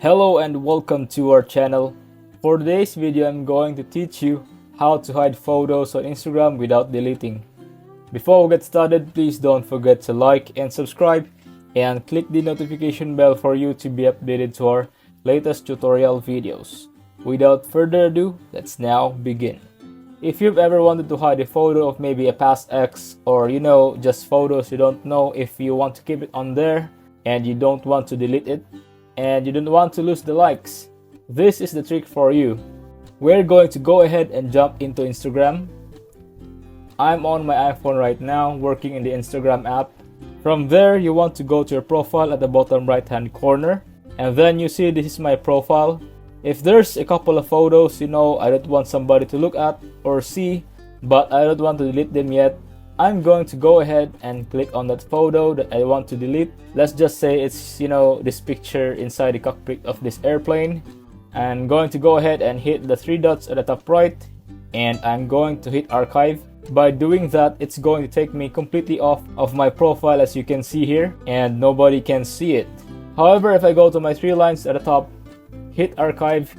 Hello and welcome to our channel. For today's video, I'm going to teach you how to hide photos on Instagram without deleting. Before we get started, please don't forget to like and subscribe and click the notification bell for you to be updated to our latest tutorial videos. Without further ado, let's now begin. If you've ever wanted to hide a photo of maybe a past ex, or just photos you don't know if you want to keep it on there and you don't want to delete it, and you don't want to lose the likes, this is the trick for you. We're going to go ahead and jump into Instagram. I'm on my iPhone right now, working in the Instagram app. From there, you want to go to your profile at the bottom right hand corner, and then you see this is my profile. If there's a couple of photos I don't want somebody to look at or see, but I don't want to delete them yet, I'm going to go ahead and click on that photo that I want to delete. Let's just say it's this picture inside the cockpit of this airplane. I'm going to go ahead and hit the three dots at the top right, and I'm going to hit archive. By doing that, it's going to take me completely off of my profile, as you can see here, and nobody can see it. However, if I go to my three lines at the top, hit archive,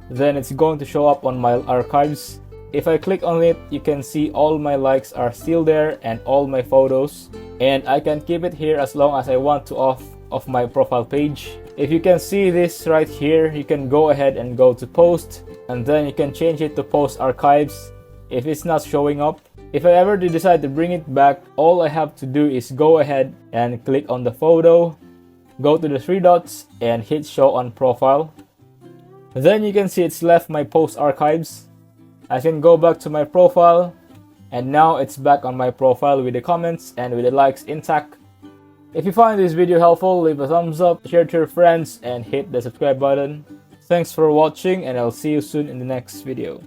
then it's going to show up on my archives. If I click on it, you can see all my likes are still there and all my photos, and I can keep it here as long as I want to off of my profile page. If you can see this right here, you can go ahead and go to post, and then you can change it to post archives if it's not showing up. If I ever do decide to bring it back, all I have to do is go ahead and click on the photo, go to the three dots and hit show on profile. Then you can see it's left my post archives. I can go back to my profile, and now it's back on my profile with the comments and with the likes intact. If you find this video helpful, leave a thumbs up, share to your friends, and hit the subscribe button. Thanks for watching, and I'll see you soon in the next video.